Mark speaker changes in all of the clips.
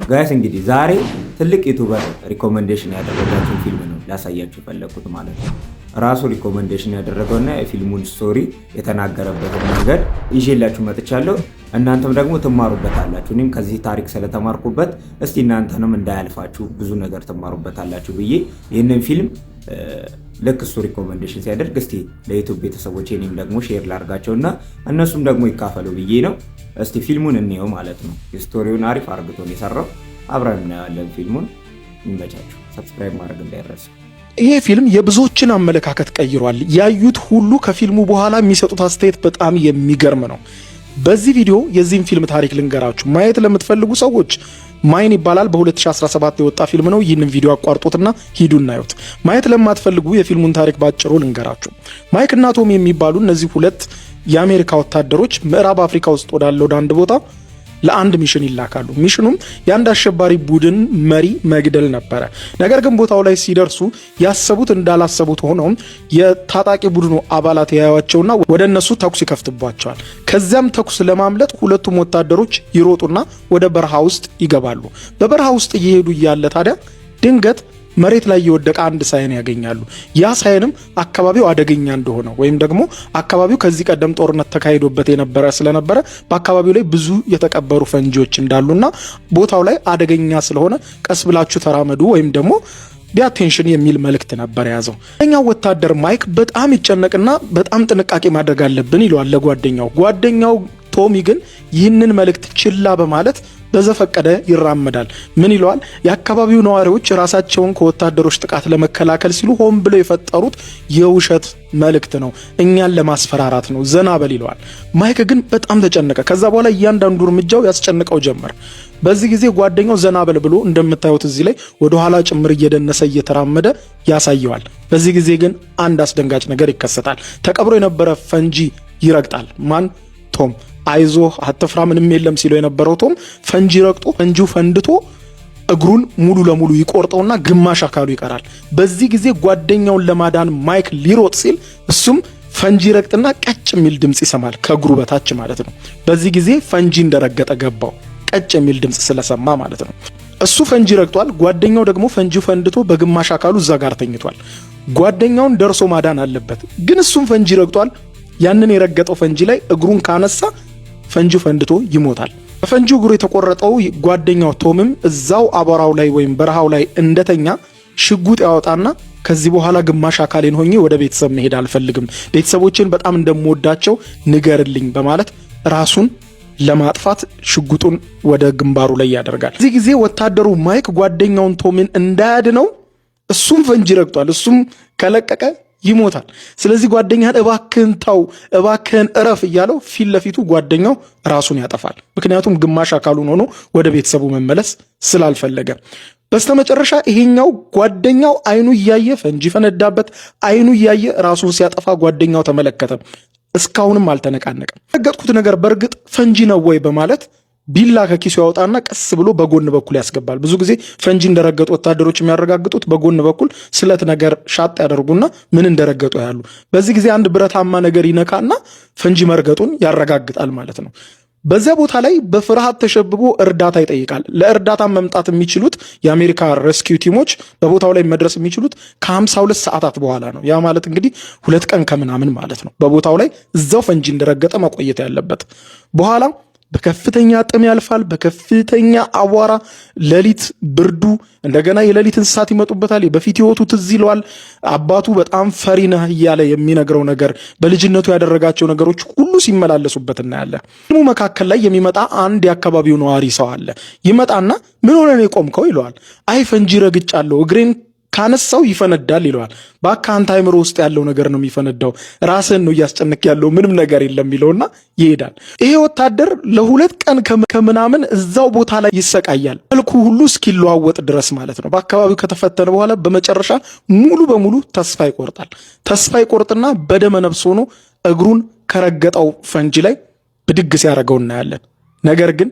Speaker 1: ጋይስ እንግዲህ ዛሬ ትልቅ ዩቲዩበር ሪኮመንዴሽን ያደረጋችሁ ፊልም ነው ላሳያችሁ ፈለኩት ማለት ነው። ራሱ ሪኮመንዴሽን ያደረገውና የፊልሙን ስቶሪ የተናገረበትን መንገድ ይዤላችሁ መጥቻለሁ። እናንተም ደግሞ ትማሩበታላችሁ። እኔም ከዚህ ታሪክ ስለተማርኩበት እስቲ እናንተንም እንዳያልፋችሁ ብዙ ነገር ትማሩበታላችሁ ብዬ ይህንን ፊልም ልክ እሱ ሪኮመንዴሽን ሲያደርግ እስቲ ለዩቲዩብ ቤተሰቦቼ እኔም ደግሞ ሼር ላርጋቸውና እነሱም ደግሞ ይካፈሉ ብዬ ነው። እስቲ ፊልሙን እንየው ማለት ነው። ስቶሪውን አሪፍ አርግቶ ነው የሰራው። አብረን እናያለን ፊልሙን። ይመቻችሁ። ሰብስክራይብ ማድረግ እንዳይረሳ።
Speaker 2: ይሄ ፊልም የብዙዎችን አመለካከት ቀይሯል። ያዩት ሁሉ ከፊልሙ በኋላ የሚሰጡት አስተያየት በጣም የሚገርም ነው። በዚህ ቪዲዮ የዚህን ፊልም ታሪክ ልንገራችሁ። ማየት ለምትፈልጉ ሰዎች ማይን ይባላል። በ2017 የወጣ ፊልም ነው። ይህንን ቪዲዮ አቋርጡትና ሂዱና እናዩት። ማየት ለማትፈልጉ የፊልሙን ታሪክ ባጭሩ ልንገራችሁ። ማይክ እና ቶም የሚባሉ እነዚህ ሁለት የአሜሪካ ወታደሮች ምዕራብ አፍሪካ ውስጥ ወዳለው አንድ ቦታ ለአንድ ሚሽን ይላካሉ። ሚሽኑም የአንድ አሸባሪ ቡድን መሪ መግደል ነበረ። ነገር ግን ቦታው ላይ ሲደርሱ ያሰቡት እንዳላሰቡት ሆነው የታጣቂ ቡድኑ አባላት ያያቸውና ወደ እነሱ ተኩስ ይከፍትባቸዋል። ከዚያም ተኩስ ለማምለጥ ሁለቱም ወታደሮች ይሮጡና ወደ በረሃ ውስጥ ይገባሉ። በበረሃ ውስጥ እየሄዱ እያለ ታዲያ ድንገት መሬት ላይ የወደቀ አንድ ሳይን ያገኛሉ። ያ ሳይንም አካባቢው አደገኛ እንደሆነ ወይም ደግሞ አካባቢው ከዚህ ቀደም ጦርነት ተካሂዶበት የነበረ ስለነበረ በአካባቢው ላይ ብዙ የተቀበሩ ፈንጂዎች እንዳሉና ቦታው ላይ አደገኛ ስለሆነ ቀስ ብላችሁ ተራመዱ ወይም ደግሞ ቢአቴንሽን የሚል መልእክት ነበር የያዘው። ጓደኛው ወታደር ማይክ በጣም ይጨነቅና በጣም ጥንቃቄ ማድረግ አለብን ይለዋል ለጓደኛው። ጓደኛው ቶሚ ግን ይህንን መልእክት ችላ በማለት በዘፈቀደ ይራመዳል። ምን ይለዋል? የአካባቢው ነዋሪዎች ራሳቸውን ከወታደሮች ጥቃት ለመከላከል ሲሉ ሆን ብለው የፈጠሩት የውሸት መልእክት ነው፣ እኛን ለማስፈራራት ነው፣ ዘና በል ይለዋል። ማይክ ግን በጣም ተጨነቀ። ከዛ በኋላ እያንዳንዱ እርምጃው ያስጨንቀው ጀመር። በዚህ ጊዜ ጓደኛው ዘና በል ብሎ እንደምታዩት እዚህ ላይ ወደ ኋላ ጭምር እየደነሰ እየተራመደ ያሳየዋል። በዚህ ጊዜ ግን አንድ አስደንጋጭ ነገር ይከሰታል። ተቀብሮ የነበረ ፈንጂ ይረግጣል። ማን? ቶም። አይዞህ አትፍራ ምንም የለም ሲለው የነበረው ቶም ፈንጂ ረግጦ ፈንጂው ፈንድቶ እግሩን ሙሉ ለሙሉ ይቆርጠውና ግማሽ አካሉ ይቀራል። በዚህ ጊዜ ጓደኛውን ለማዳን ማይክ ሊሮጥ ሲል እሱም ፈንጂ ረግጥና ቀጭ የሚል ድምጽ ይሰማል፣ ከእግሩ በታች ማለት ነው። በዚህ ጊዜ ፈንጂ እንደረገጠ ገባው፣ ቀጭ የሚል ድምጽ ስለሰማ ማለት ነው። እሱ ፈንጂ ረግጧል፣ ጓደኛው ደግሞ ፈንጂው ፈንድቶ በግማሽ አካሉ እዛ ጋር ተኝቷል። ጓደኛውን ደርሶ ማዳን አለበት፣ ግን እሱም ፈንጂ ረግጧል። ያንን የረገጠው ፈንጂ ላይ እግሩን ካነሳ ፈንጂው ፈንድቶ ይሞታል። በፈንጂው እግሩ የተቆረጠው ጓደኛው ቶምም እዛው አቧራው ላይ ወይም በረሃው ላይ እንደተኛ ሽጉጥ ያወጣና ከዚህ በኋላ ግማሽ አካሌን ሆኜ ወደ ቤተሰብ መሄድ አልፈልግም፣ ቤተሰቦቼን በጣም እንደምወዳቸው ንገርልኝ በማለት ራሱን ለማጥፋት ሽጉጡን ወደ ግንባሩ ላይ ያደርጋል። እዚህ ጊዜ ወታደሩ ማይክ ጓደኛውን ቶምን እንዳያድነው እሱም ፈንጂ ረግጧል፣ እሱም ከለቀቀ ይሞታል። ስለዚህ ጓደኛህን እባክህን ተው፣ እባክህን እረፍ እያለው ፊት ለፊቱ ጓደኛው ራሱን ያጠፋል። ምክንያቱም ግማሽ አካሉን ሆኖ ወደ ቤተሰቡ መመለስ ስላልፈለገ። በስተመጨረሻ ይሄኛው ጓደኛው አይኑ እያየ ፈንጂ ፈነዳበት፣ አይኑ እያየ ራሱን ሲያጠፋ ጓደኛው ተመለከተ። እስካሁንም አልተነቃነቀም። ረገጥኩት ነገር በእርግጥ ፈንጂ ነው ወይ በማለት ቢላ ከኪሱ ያወጣና ቀስ ብሎ በጎን በኩል ያስገባል። ብዙ ጊዜ ፈንጂ እንደረገጡ ወታደሮች የሚያረጋግጡት በጎን በኩል ስለት ነገር ሻጥ ያደርጉና ምን እንደረገጡ ያሉ። በዚህ ጊዜ አንድ ብረታማ ነገር ይነካና ፈንጂ መርገጡን ያረጋግጣል ማለት ነው። በዚያ ቦታ ላይ በፍርሃት ተሸብቦ እርዳታ ይጠይቃል። ለእርዳታ መምጣት የሚችሉት የአሜሪካ ሬስኪው ቲሞች በቦታው ላይ መድረስ የሚችሉት ከ52 ሰዓታት በኋላ ነው። ያ ማለት እንግዲህ 2 ቀን ከምናምን ማለት ነው። በቦታው ላይ እዛው ፈንጂ እንደረገጠ መቆየት ያለበት። በኋላ በከፍተኛ ጥም ያልፋል፣ በከፍተኛ አቧራ፣ ሌሊት ብርዱ፣ እንደገና የሌሊት እንስሳት ይመጡበታል። በፊት ህይወቱ ትዝ ይለዋል። አባቱ በጣም ፈሪ ነህ እያለ የሚነግረው ነገር፣ በልጅነቱ ያደረጋቸው ነገሮች ሁሉ ሲመላለሱበት እናያለን። ፊልሙ መካከል ላይ የሚመጣ አንድ የአካባቢው ነዋሪ ሰው አለ። ይመጣና ምን ሆነ ነው የቆምከው ይለዋል። አይ ፈንጂ ረግጫለሁ፣ እግሬን ካነሳው ይፈነዳል ይለዋል። በቃ አንተ አይምሮ ውስጥ ያለው ነገር ነው የሚፈነዳው፣ ራስህን ነው እያስጨነቅ ያለው፣ ምንም ነገር የለም ይለውና ይሄዳል። ይሄ ወታደር ለ2 ቀን ከምናምን እዛው ቦታ ላይ ይሰቃያል፣ መልኩ ሁሉ እስኪለዋወጥ ድረስ ማለት ነው። በአካባቢው ከተፈተነ በኋላ በመጨረሻ ሙሉ በሙሉ ተስፋ ይቆርጣል። ተስፋ ይቆርጥና በደመ ነፍስ ሆኖ እግሩን ከረገጠው ፈንጂ ላይ ብድግ ሲያደርገው እናያለን። ነገር ግን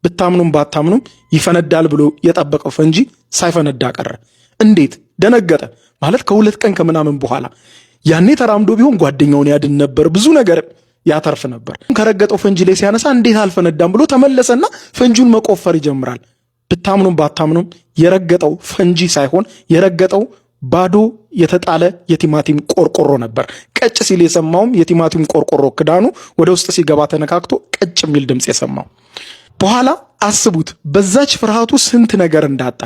Speaker 2: ብታምኑም ባታምኑም ይፈነዳል ብሎ የጠበቀው ፈንጂ ሳይፈነዳ ቀረ። እንዴት? ደነገጠ። ማለት ከ2 ቀን ከምናምን በኋላ ያኔ ተራምዶ ቢሆን ጓደኛውን ያድን ነበር፣ ብዙ ነገር ያተርፍ ነበር። ከረገጠው ፈንጂ ላይ ሲያነሳ እንዴት አልፈነዳም ብሎ ተመለሰና ፈንጂውን መቆፈር ይጀምራል። ብታምኑም ባታምኑም የረገጠው ፈንጂ ሳይሆን የረገጠው ባዶ የተጣለ የቲማቲም ቆርቆሮ ነበር። ቀጭ ሲል የሰማውም የቲማቲም ቆርቆሮ ክዳኑ ወደ ውስጥ ሲገባ ተነካክቶ ቀጭ የሚል ድምፅ የሰማው። በኋላ አስቡት በዛች ፍርሃቱ ስንት ነገር እንዳጣ።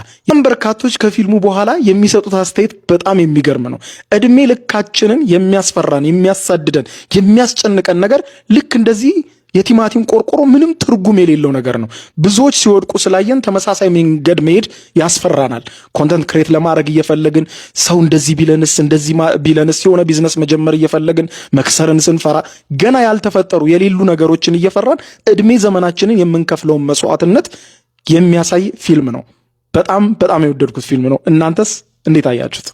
Speaker 2: በርካቶች ከፊልሙ በኋላ የሚሰጡት አስተያየት በጣም የሚገርም ነው። እድሜ ልካችንን የሚያስፈራን፣ የሚያሳድደን፣ የሚያስጨንቀን ነገር ልክ እንደዚህ የቲማቲም ቆርቆሮ ምንም ትርጉም የሌለው ነገር ነው። ብዙዎች ሲወድቁ ስላየን ተመሳሳይ መንገድ መሄድ ያስፈራናል። ኮንተንት ክሬት ለማድረግ እየፈለግን ሰው እንደዚህ ቢለንስ እንደዚህ ቢለንስ የሆነ ቢዝነስ መጀመር እየፈለግን መክሰርን ስንፈራ ገና ያልተፈጠሩ የሌሉ ነገሮችን እየፈራን እድሜ ዘመናችንን የምንከፍለውን መስዋዕትነት የሚያሳይ ፊልም ነው። በጣም የወደድኩት ፊልም ነው። እናንተስ እንዴት አያችሁት?